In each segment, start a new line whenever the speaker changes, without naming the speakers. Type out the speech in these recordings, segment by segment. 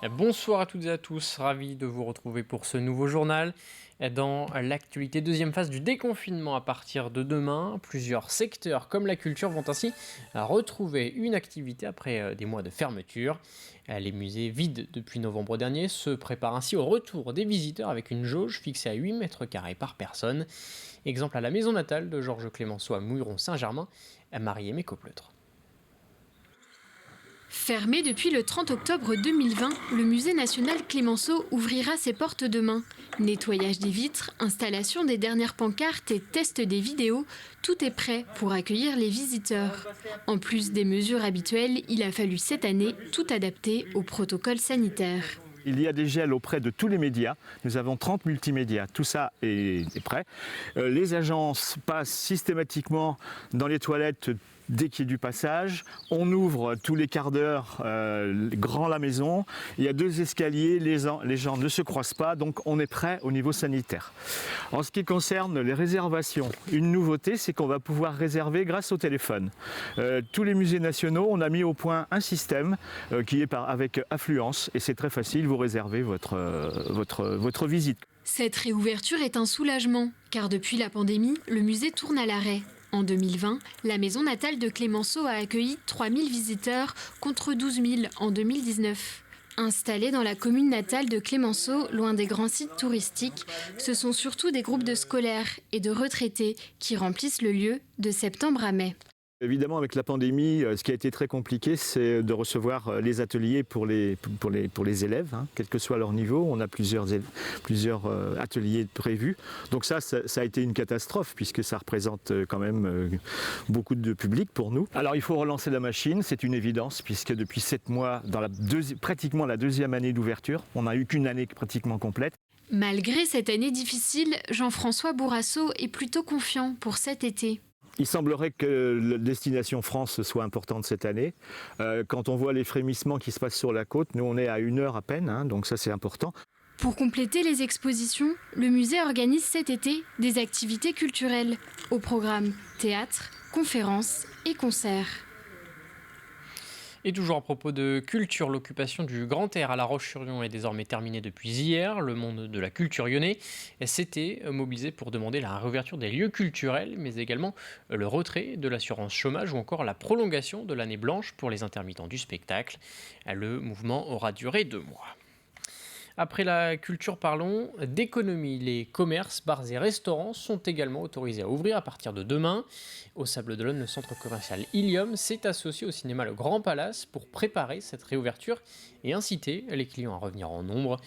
Bonsoir à toutes et à tous, ravi de vous retrouver pour ce nouveau journal. Dans l'actualité, deuxième phase du déconfinement à partir de demain, plusieurs secteurs comme la culture vont ainsi retrouver une activité après des mois de fermeture. Les musées vides depuis novembre dernier se préparent ainsi au retour des visiteurs avec une jauge fixée à 8 mètres carrés par personne. Exemple à la maison natale de Georges Clémenceau à Mouilleron-Saint-Germain, Marie-Aimée Copleutre.
Fermé depuis le 30 octobre 2020, le musée national Clémenceau ouvrira ses portes demain. Nettoyage des vitres, installation des dernières pancartes et test des vidéos, tout est prêt pour accueillir les visiteurs. En plus des mesures habituelles, il a fallu cette année tout adapter au protocole sanitaire.
Il y a des gels auprès de tous les médias. Nous avons 30 multimédias. Tout ça est prêt. Les agences passent systématiquement dans les toilettes dès qu'il y a du passage. On ouvre tous les quarts d'heure grand la maison. Il y a 2 escaliers. Les gens ne se croisent pas. Donc on est prêt au niveau sanitaire. En ce qui concerne les réservations, une nouveauté, c'est qu'on va pouvoir réserver grâce au téléphone. Tous les musées nationaux, on a mis au point un système qui est avec affluence. Et c'est très facile. Vous réservez votre visite.
Cette réouverture est un soulagement, car depuis la pandémie, le musée tourne à l'arrêt. En 2020, la maison natale de Clémenceau a accueilli 3000 visiteurs contre 12 000 en 2019. Installés dans la commune natale de Clémenceau, loin des grands sites touristiques, ce sont surtout des groupes de scolaires et de retraités qui remplissent le lieu de septembre à mai.
Évidemment, avec la pandémie, ce qui a été très compliqué, c'est de recevoir les ateliers pour les élèves, quel que soit leur niveau. On a plusieurs ateliers prévus. Donc ça a été une catastrophe, puisque ça représente quand même beaucoup de public pour nous. Alors il faut relancer la machine, c'est une évidence, puisque depuis 7 mois, dans pratiquement la 2e année d'ouverture, on n'a eu qu'une année pratiquement complète.
Malgré cette année difficile, Jean-François Bourrasso est plutôt confiant pour cet été.
Il semblerait que la destination France soit importante cette année. Quand on voit les frémissements qui se passent sur la côte, nous on est à 1 heure à peine, donc ça c'est important.
Pour compléter les expositions, le musée organise cet été des activités culturelles. Au programme théâtre, conférences et concerts.
Et toujours à propos de culture, l'occupation du Grand Air à La Roche-sur-Yon est désormais terminée depuis hier. Le monde de la culture lyonnais s'était mobilisé pour demander la réouverture des lieux culturels, mais également le retrait de l'assurance chômage ou encore la prolongation de l'année blanche pour les intermittents du spectacle. Le mouvement aura duré 2 mois. Après la culture, parlons d'économie. Les commerces, bars et restaurants sont également autorisés à ouvrir à partir de demain. Au Sable d'Olonne, le centre commercial Ilium s'est associé au cinéma Le Grand Palace pour préparer cette réouverture et inciter les clients à revenir en nombre.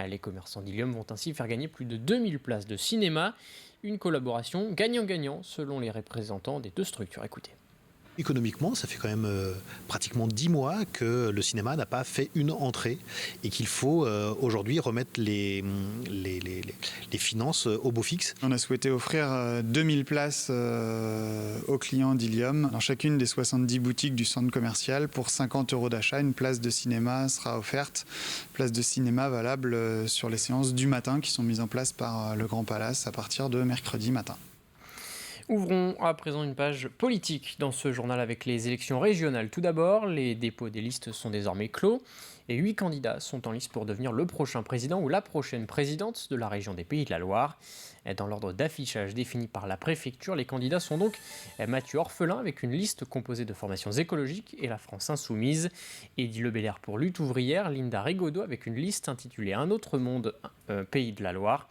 Les commerçants d'Ilium vont ainsi faire gagner plus de 2000 places de cinéma. Une collaboration gagnant-gagnant selon les représentants des 2 structures. Écoutez.
Économiquement, ça fait quand même pratiquement 10 mois que le cinéma n'a pas fait une entrée et qu'il faut aujourd'hui remettre les finances au beau fixe.
On a souhaité offrir 2000 places aux clients d'Ilium dans chacune des 70 boutiques du centre commercial. Pour 50 € d'achat, une place de cinéma sera offerte. Place de cinéma valable sur les séances du matin qui sont mises en place par le Grand Palace à partir de mercredi matin.
Ouvrons à présent une page politique dans ce journal avec les élections régionales. Tout d'abord, les dépôts des listes sont désormais clos et 8 candidats sont en lice pour devenir le prochain président ou la prochaine présidente de la région des Pays de la Loire. Dans l'ordre d'affichage défini par la préfecture, les candidats sont donc Mathieu Orphelin avec une liste composée de formations écologiques et la France Insoumise, Eddy Lebelair pour Lutte ouvrière, Linda Rigaudot avec une liste intitulée Un autre monde, Pays de la Loire,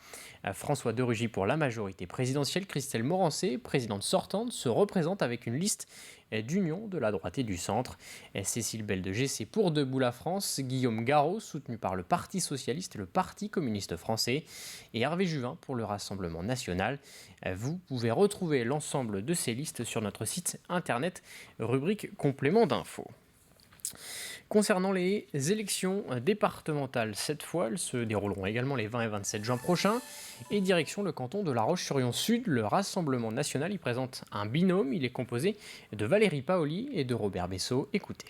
François de Rugy pour la majorité présidentielle, Christelle Morancé, présidente sortante, se représente avec une liste d'union de la droite et du centre. Cécile Belle de GC pour Debout la France, Guillaume Garot soutenu par le Parti socialiste et le Parti communiste français et Hervé Juvin pour le Rassemblement national. Vous pouvez retrouver l'ensemble de ces listes sur notre site internet, rubrique complément d'infos. Concernant les élections départementales, cette fois, elles se dérouleront également les 20 et 27 juin prochains. Et direction le canton de La Roche-sur-Yon Sud, le Rassemblement national y présente un binôme. Il est composé de Valérie Paoli et de Robert Bessot. Écoutez.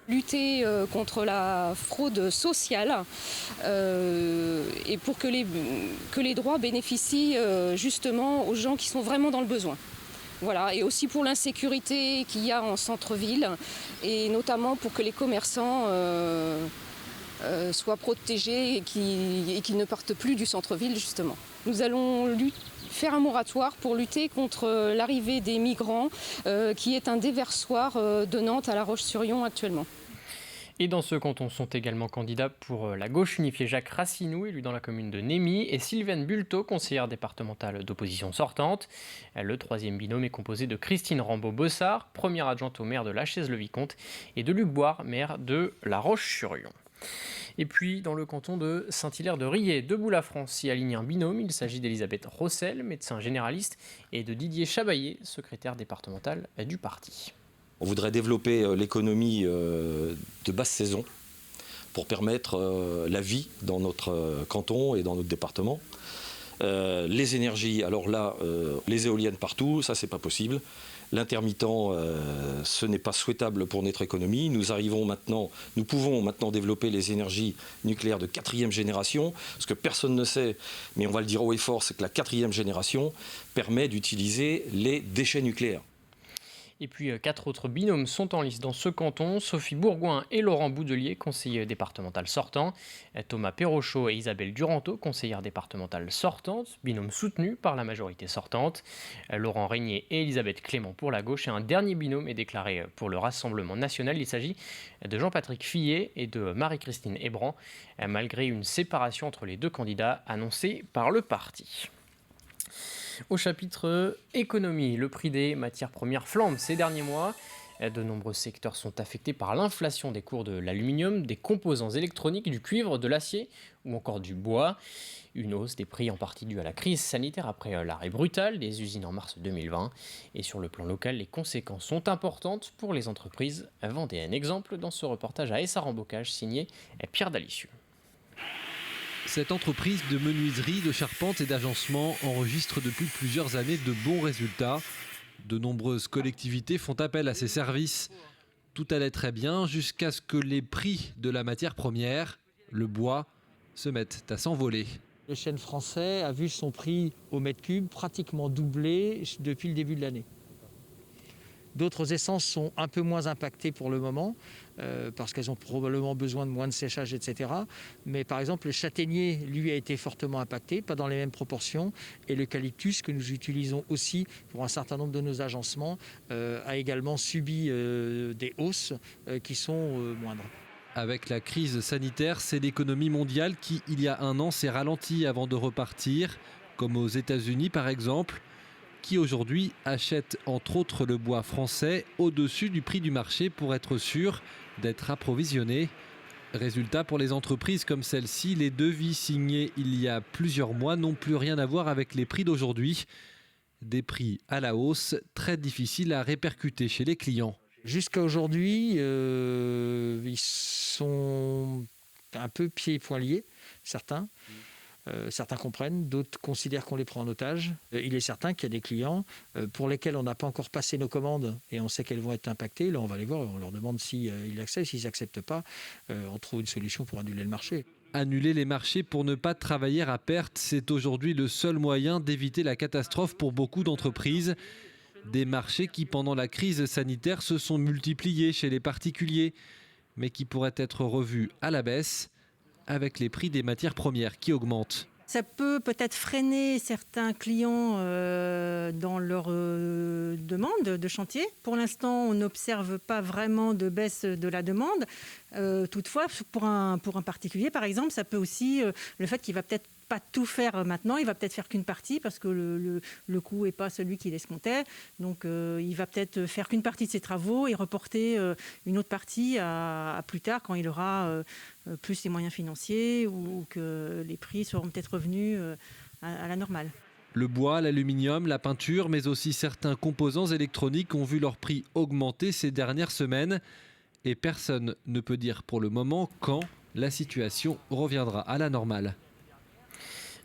Lutter contre la fraude sociale et pour que les droits bénéficient justement aux gens qui sont vraiment dans le besoin. Voilà, et aussi pour l'insécurité qu'il y a en centre-ville, et notamment pour que les commerçants soient protégés et qu'ils ne partent plus du centre-ville justement. Nous allons faire un moratoire pour lutter contre l'arrivée des migrants qui est un déversoir de Nantes à La Roche-sur-Yon actuellement.
Et dans ce canton sont également candidats pour la gauche unifiée Jacques Racinou, élu dans la commune de Némy, et Sylvaine Bulto, conseillère départementale d'opposition sortante. Le troisième binôme est composé de Christine Rambaud-Bossard, première adjointe au maire de La Chaise-le-Vicomte, et de Luc Boire, maire de La Roche-sur-Yon. Et puis, dans le canton de Saint-Hilaire-de-Riez, Debout la France s'y aligne un binôme. Il s'agit d'Elisabeth Rossel, médecin généraliste, et de Didier Chabaillet, secrétaire départemental du parti.
On voudrait développer l'économie de basse saison pour permettre la vie dans notre canton et dans notre département. Les énergies, alors là, les éoliennes partout, ça c'est pas possible. L'intermittent, ce n'est pas souhaitable pour notre économie. Nous pouvons maintenant développer les énergies nucléaires de 4e génération. Ce que personne ne sait, mais on va le dire haut et fort, c'est que la 4e génération permet d'utiliser les déchets nucléaires.
Et puis 4 autres binômes sont en lice dans ce canton, Sophie Bourgoin et Laurent Boudelier, conseiller départemental sortant, Thomas Perrochot et Isabelle Duranteau, conseillère départementale sortante, binôme soutenu par la majorité sortante, Laurent Régnier et Elisabeth Clément pour la gauche, et un dernier binôme est déclaré pour le Rassemblement national. Il s'agit de Jean-Patrick Fillet et de Marie-Christine Hébran, malgré une séparation entre les deux candidats annoncée par le parti. Au chapitre économie, le prix des matières premières flambe ces derniers mois. De nombreux secteurs sont affectés par l'inflation des cours de l'aluminium, des composants électroniques, du cuivre, de l'acier ou encore du bois. Une hausse des prix en partie due à la crise sanitaire après l'arrêt brutal des usines en mars 2020. Et sur le plan local, les conséquences sont importantes pour les entreprises vendéennes. Exemple dans ce reportage à Essarts-en-Bocage signé Pierre Dalicieux.
Cette entreprise de menuiserie, de charpente et d'agencement enregistre depuis plusieurs années de bons résultats. De nombreuses collectivités font appel à ses services. Tout allait très bien jusqu'à ce que les prix de la matière première, le bois, se mettent à s'envoler.
Le chêne français a vu son prix au mètre cube pratiquement doubler depuis le début de l'année. D'autres essences sont un peu moins impactées pour le moment, parce qu'elles ont probablement besoin de moins de séchage, etc. Mais par exemple, le châtaignier, lui, a été fortement impacté, pas dans les mêmes proportions. Et l'eucalyptus, que nous utilisons aussi pour un certain nombre de nos agencements, a également subi des hausses qui sont moindres.
Avec la crise sanitaire, c'est l'économie mondiale qui, il y a un an, s'est ralentie avant de repartir, comme aux États-Unis par exemple, qui aujourd'hui achètent entre autres le bois français au-dessus du prix du marché pour être sûr d'être approvisionné. Résultat, pour les entreprises comme celle-ci, les devis signés il y a plusieurs mois n'ont plus rien à voir avec les prix d'aujourd'hui. Des prix à la hausse, très difficiles à répercuter chez les clients.
Jusqu'à aujourd'hui, ils sont un peu pieds et poings liés, certains. Certains comprennent, d'autres considèrent qu'on les prend en otage. Il est certain qu'il y a des clients pour lesquels on n'a pas encore passé nos commandes et on sait qu'elles vont être impactées. Là, on va les voir, on leur demande s'ils acceptent. S'ils n'acceptent pas, on trouve une solution pour annuler le marché.
Annuler les marchés pour ne pas travailler à perte, c'est aujourd'hui le seul moyen d'éviter la catastrophe pour beaucoup d'entreprises. Des marchés qui, pendant la crise sanitaire, se sont multipliés chez les particuliers, mais qui pourraient être revus à la baisse avec les prix des matières premières qui augmentent.
Ça peut peut-être freiner certains clients dans leur demande de chantier. Pour l'instant, on n'observe pas vraiment de baisse de la demande. Toutefois, pour un particulier, par exemple, ça peut aussi, le fait qu'il va peut-être pas tout faire maintenant, il va peut-être faire qu'une partie parce que le coût n'est pas celui qu'il escomptait. Donc il va peut-être faire qu'une partie de ses travaux et reporter une autre partie à plus tard quand il aura plus les moyens financiers ou que les prix seront peut-être revenus à la normale.
Le bois, l'aluminium, la peinture, mais aussi certains composants électroniques ont vu leur prix augmenter ces dernières semaines. Et personne ne peut dire pour le moment quand la situation reviendra à la normale.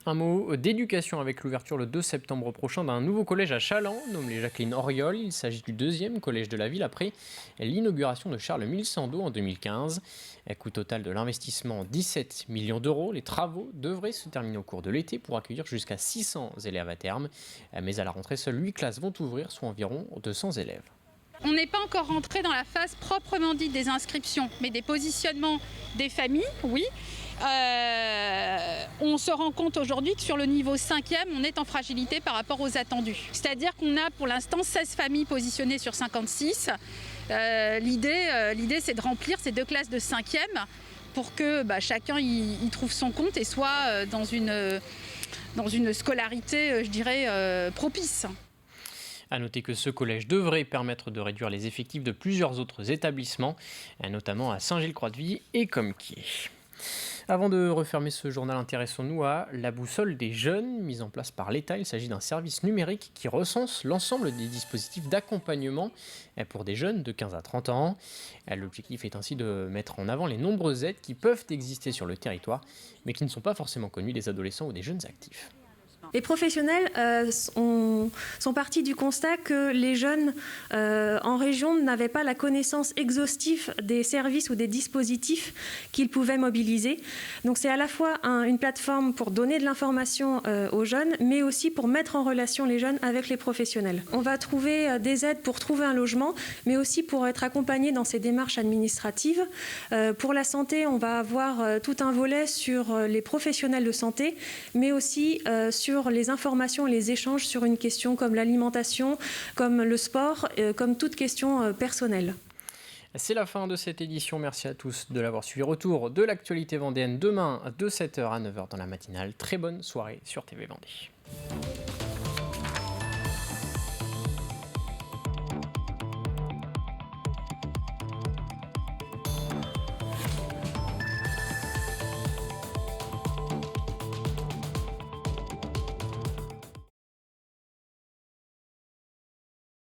Un mot d'éducation avec l'ouverture le 2 septembre prochain d'un nouveau collège à Chaland, nommé Jacqueline Auriol. Il s'agit du 2e collège de la ville après l'inauguration de Charles Mille-Sando en 2015. Coût total de l'investissement 17 millions d'euros. Les travaux devraient se terminer au cours de l'été pour accueillir jusqu'à 600 élèves à terme. Mais à la rentrée, seules 8 classes vont ouvrir, soit environ 200 élèves.
On n'est pas encore rentré dans la phase proprement dite des inscriptions, mais des positionnements des familles, oui. On se rend compte aujourd'hui que sur le niveau 5e, on est en fragilité par rapport aux attendus. C'est-à-dire qu'on a pour l'instant 16 familles positionnées sur 56. L'idée, c'est de remplir ces 2 classes de 5e pour que chacun y trouve son compte et soit dans une scolarité, je dirais, propice.
A noter que ce collège devrait permettre de réduire les effectifs de plusieurs autres établissements, notamment à Saint-Gilles-Croix-de-Vie et Comquier. Avant de refermer ce journal, intéressons-nous à la boussole des jeunes mise en place par l'État. Il s'agit d'un service numérique qui recense l'ensemble des dispositifs d'accompagnement pour des jeunes de 15 à 30 ans. L'objectif est ainsi de mettre en avant les nombreuses aides qui peuvent exister sur le territoire, mais qui ne sont pas forcément connues des adolescents ou des jeunes actifs.
Les professionnels sont partis du constat que les jeunes en région n'avaient pas la connaissance exhaustive des services ou des dispositifs qu'ils pouvaient mobiliser. Donc c'est à la fois une plateforme pour donner de l'information aux jeunes, mais aussi pour mettre en relation les jeunes avec les professionnels. On va trouver des aides pour trouver un logement, mais aussi pour être accompagné dans ces démarches administratives. Pour la santé, on va avoir tout un volet sur les professionnels de santé, mais aussi sur les informations, les échanges sur une question comme l'alimentation, comme le sport, comme toute question personnelle.
C'est la fin de cette édition. Merci à tous de l'avoir suivi. Retour de l'actualité vendéenne demain de 7h à 9h dans la matinale. Très bonne soirée sur TV Vendée.